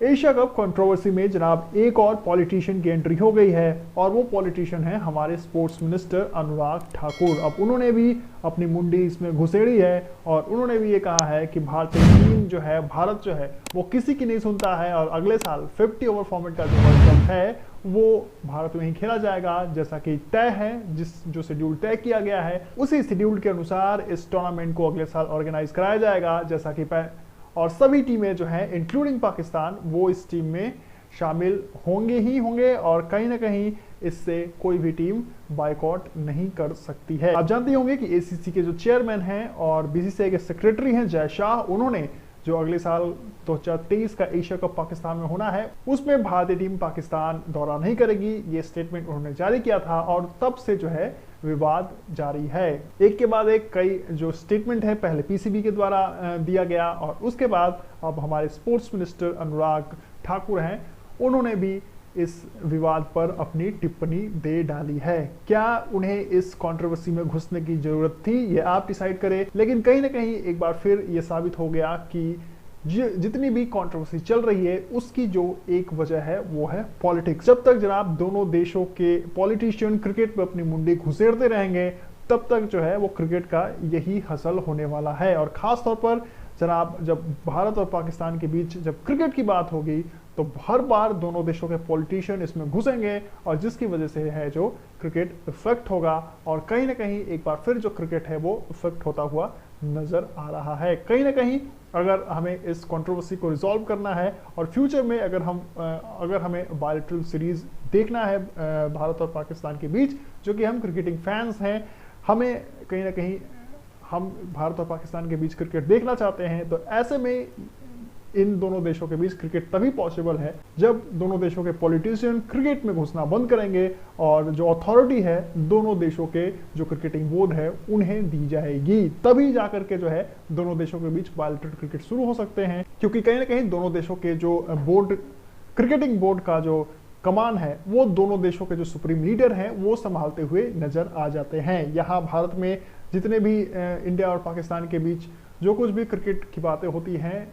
Asia cup controversy में जनाब एक और पॉलिटिशियन की एंट्री हो गई है और वो पॉलिटिशियन है हमारे स्पोर्ट्स मिनिस्टर अनुराग ठाकुर। अब उन्होंने भी अपनी मुंडी इसमें घुसेड़ी है और उन्होंने भी ये कहा है कि भारतीय टीम जो है, भारत जो है वो किसी की नहीं सुनता है और अगले साल 50 ओवर फॉर्मेट का जो वर्ल्ड कप है वो भारत में ही खेला जाएगा, जैसा कि तय है। जो शेड्यूल तय किया गया है उसी शेड्यूल के अनुसार इस टूर्नामेंट को अगले साल ऑर्गेनाइज कराया जाएगा, जैसा कि और सभी टीमें जो हैं इंक्लूडिंग पाकिस्तान वो इस टीम में शामिल होंगे ही होंगे और कहीं ना कहीं इससे कोई भी टीम बायकॉट नहीं कर सकती है। आप जानते होंगे कि एसीसी के जो चेयरमैन हैं और बीसीसीआई के सेक्रेटरी हैं जय शाह, उन्होंने जो अगले साल 2023 का एशिया कप पाकिस्तान में होना है उसमें भारतीय टीम पाकिस्तान दौरा नहीं करेगी, ये स्टेटमेंट उन्होंने जारी किया था और तब से जो है विवाद जारी है। एक के बाद एक कई जो स्टेटमेंट है पहले पीसीबी के द्वारा दिया गया और उसके बाद अब हमारे स्पोर्ट्स मिनिस्टर अनुराग ठाकुर हैं, उन्होंने भी इस विवाद पर अपनी टिप्पणी दे डाली है। क्या उन्हें इस कंट्रोवर्सी में घुसने की जरूरत थी, ये आप डिसाइड करें। लेकिन कहीं ना कहीं एक बार फिर ये साबित हो गया कि जितनी भी कंट्रोवर्सी चल रही है उसकी जो एक वजह है वो है पॉलिटिक्स। जब तक जनाब दोनों देशों के पॉलिटिशियन क्रिकेट पे अपनी मुंडी घुसेड़ते रहेंगे तब तक जो है वो क्रिकेट का यही हसल होने वाला है। और खास तौर पर जनाब जब भारत और पाकिस्तान के बीच जब क्रिकेट की बात होगी तो हर बार दोनों देशों के पॉलिटिशियन इसमें घुसेंगे और जिसकी वजह से है जो क्रिकेट इफेक्ट होगा और कहीं ना कहीं एक बार फिर जो क्रिकेट है वो इफेक्ट होता हुआ नजर आ रहा है। कहीं ना कहीं अगर हमें इस कंट्रोवर्सी को रिजॉल्व करना है और फ्यूचर में अगर हमें बायलैटरल सीरीज देखना है भारत और पाकिस्तान के बीच, जो कि हम क्रिकेटिंग फैंस हैं, हमें कहीं ना कहीं हम भारत और पाकिस्तान के बीच क्रिकेट देखना चाहते हैं, तो ऐसे में इन दोनों देशों के बीच क्रिकेट तभी पॉसिबल है जब दोनों देशों के पॉलिटिशियन क्रिकेट में घुसना बंद करेंगे और जो अथॉरिटी है दोनों देशों के जो क्रिकेटिंग बोर्ड है उन्हें दी जाएगी, तभी जाकर के जो है दोनों देशों के बीच बायलैटरल क्रिकेट शुरू हो सकते हैं। क्योंकि कहीं ना कहीं दोनों देशों के जो बोर्ड क्रिकेटिंग बोर्ड का जो कमान है वो दोनों देशों के जो सुप्रीम लीडर हैं वो संभालते हुए नजर आ जाते हैं। यहाँ भारत में जितने भी इंडिया और पाकिस्तान के बीच जो कुछ भी क्रिकेट की बातें होती हैं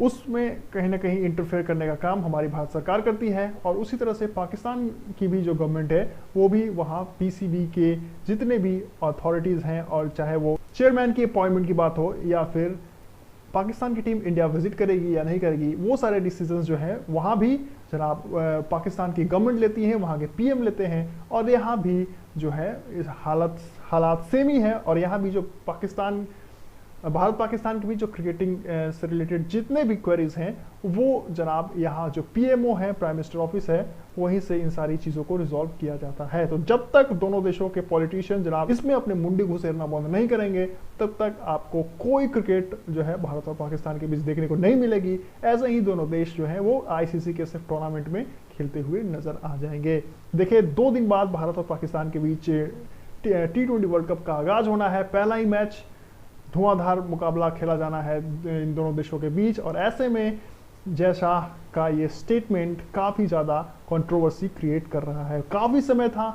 उसमें कहीं ना कहीं इंटरफेयर करने का काम हमारी भारत सरकार करती है और उसी तरह से पाकिस्तान की भी जो गवर्नमेंट है वो भी वहाँ पीसीबी के जितने भी अथॉरिटीज़ हैं और चाहे वो चेयरमैन की अपॉइंटमेंट की बात हो या फिर पाकिस्तान की टीम इंडिया विजिट करेगी या नहीं करेगी, वो सारे डिसीजंस जो है वहाँ भी जनाब पाकिस्तान की गवर्नमेंट लेती है, वहाँ के पीएम लेते हैं और यहाँ भी जो है इस हालात सेम ही है। और यहाँ भी जो भारत पाकिस्तान के बीच जो क्रिकेटिंग से रिलेटेड जितने भी क्वेरीज हैं वो जनाब यहाँ जो पीएमओ है, प्राइम मिनिस्टर ऑफिस है, वहीं से इन सारी चीज़ों को रिजॉल्व किया जाता है। तो जब तक दोनों देशों के पॉलिटिशियन जनाब इसमें अपने मुंडी घुसेरना बंद नहीं करेंगे तब तक आपको कोई क्रिकेट जो है भारत और पाकिस्तान के बीच देखने को नहीं मिलेगी। ऐसे ही दोनों देश जो है वो आईसीसी के सिर्फ टूर्नामेंट में खेलते हुए नजर आ जाएंगे। देखिए 2 दिन बाद भारत और पाकिस्तान के बीच T20 वर्ल्ड कप का आगाज होना है। पहला ही मैच धुआंधार मुकाबला खेला जाना है इन दोनों देशों के बीच और ऐसे में जय शाह का ये स्टेटमेंट काफ़ी ज़्यादा कंट्रोवर्सी क्रिएट कर रहा है। काफ़ी समय था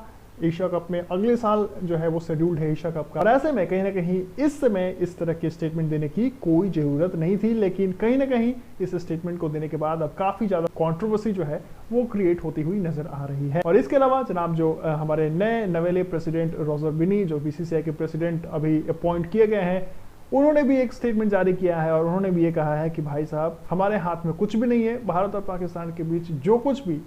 एशिया कप में, अगले साल जो है वो शेड्यूल्ड है एशिया कप का और ऐसे में कहीं ना कहीं इस समय इस तरह के स्टेटमेंट देने की कोई ज़रूरत नहीं थी, लेकिन कहीं ना कहीं इस स्टेटमेंट को देने के बाद अब काफ़ी ज़्यादा कंट्रोवर्सी जो है वो क्रिएट होती हुई नजर आ रही है। और इसके अलावा जनाब जो हमारे नए नवेले प्रेसिडेंट रोजर बिनी जो बीसीसीआई के प्रेसिडेंट अभी अपॉइंट किए गए हैं, उन्होंने भी एक स्टेटमेंट जारी किया है और उन्होंने भी ये कहा है कि भाई साहब हमारे हाथ में कुछ भी नहीं है, भारत और पाकिस्तान के बीच जो कुछ भी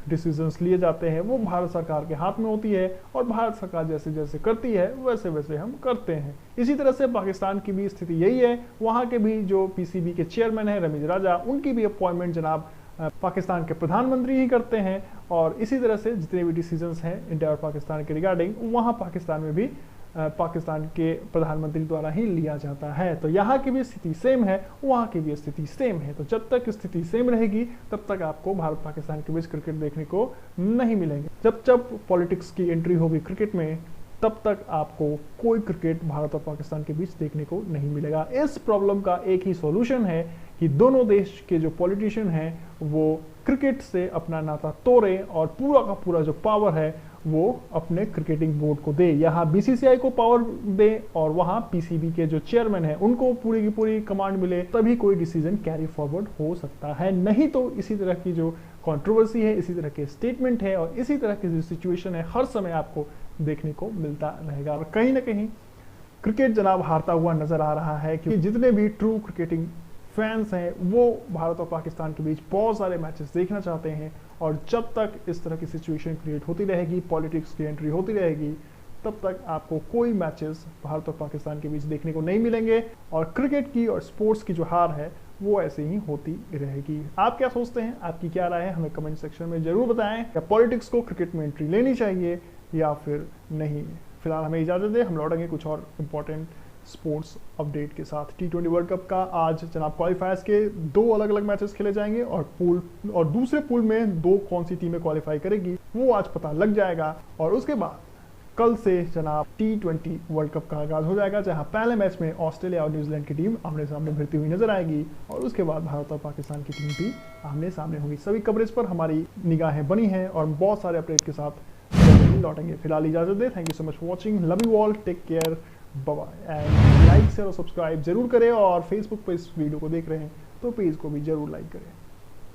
डिसीजंस लिए जाते हैं वो भारत सरकार के हाथ में होती है और भारत सरकार जैसे जैसे करती है वैसे वैसे हम करते हैं। इसी तरह से पाकिस्तान की भी स्थिति यही है, वहाँ के भी जो पीसीबी के चेयरमैन हैं रमीज राजा, उनकी भी अपॉइंटमेंट जनाब पाकिस्तान के प्रधानमंत्री ही करते हैं और इसी तरह से जितने भी डिसीजंस हैं इंडिया और पाकिस्तान के रिगार्डिंग वहाँ पाकिस्तान में भी पाकिस्तान के प्रधानमंत्री द्वारा ही लिया जाता है। तो यहाँ की भी स्थिति सेम है, वहाँ की भी स्थिति सेम है। तो जब तक स्थिति सेम रहेगी तब तक आपको भारत पाकिस्तान के बीच क्रिकेट देखने को नहीं मिलेंगे। जब जब पॉलिटिक्स की एंट्री होगी क्रिकेट में तब तक आपको कोई क्रिकेट भारत और पाकिस्तान के बीच देखने को नहीं मिलेगा। इस प्रॉब्लम का एक ही सॉल्यूशन है कि दोनों देश के जो पॉलिटिशियन हैं वो क्रिकेट से अपना नाता तोड़ें और पूरा का पूरा जो पावर है वो अपने क्रिकेटिंग बोर्ड को दे। यहाँ बीसीसीआई को पावर दे और वहाँ पीसीबी के जो चेयरमैन है उनको पूरी की पूरी कमांड मिले, तभी कोई डिसीजन कैरी फॉरवर्ड हो सकता है। नहीं तो इसी तरह की जो कंट्रोवर्सी है, इसी तरह के स्टेटमेंट है और इसी तरह की जो सिचुएशन है हर समय आपको देखने को मिलता रहेगा। और कहीं ना कहीं क्रिकेट जनाब हारता हुआ नजर आ रहा है, क्योंकि जितने भी ट्रू क्रिकेटिंग फैंस हैं वो भारत और पाकिस्तान के बीच बहुत सारे मैचेस देखना चाहते हैं, और जब तक इस तरह की सिचुएशन क्रिएट होती रहेगी, पॉलिटिक्स की एंट्री होती रहेगी, तब तक आपको कोई मैचेस भारत और पाकिस्तान के बीच देखने को नहीं मिलेंगे और क्रिकेट की और स्पोर्ट्स की जो हार है वो ऐसे ही होती रहेगी। आप क्या सोचते हैं, आपकी क्या राय है, हमें कमेंट सेक्शन में जरूर बताएं। क्या पॉलिटिक्स को क्रिकेट में एंट्री लेनी चाहिए या फिर नहीं। फिलहाल हमें इजाजत दें, हम लौटेंगे कुछ और इम्पोर्टेंट स्पोर्ट्स अपडेट के साथ। T20 वर्ल्ड कप का आज जनाब क्वालिफायर्स के 2 अलग अलग मैचेस खेले जाएंगे और दूसरे पूल में 2 कौन सी टीमें क्वालिफाई करेगी वो आज पता लग जाएगा। और उसके बाद कल से जनाब T20 वर्ल्ड कप का आगाज हो जाएगा, जहां पहले मैच में ऑस्ट्रेलिया और न्यूजीलैंड की टीम आमने सामने भिड़ती हुई नजर आएगी और उसके बाद भारत और पाकिस्तान की टीम भी आमने सामने होगी। सभी कवरेज पर हमारी निगाहें बनी हैं और बहुत सारे अपडेट के साथ लौटेंगे। फिलहाल इजाजत दे, thank you so much for watching, love you all, take care, bye bye. And like share और सब्सक्राइब जरूर करें, और फेसबुक पर इस वीडियो को देख रहे हैं तो पेज को भी जरूर लाइक करें।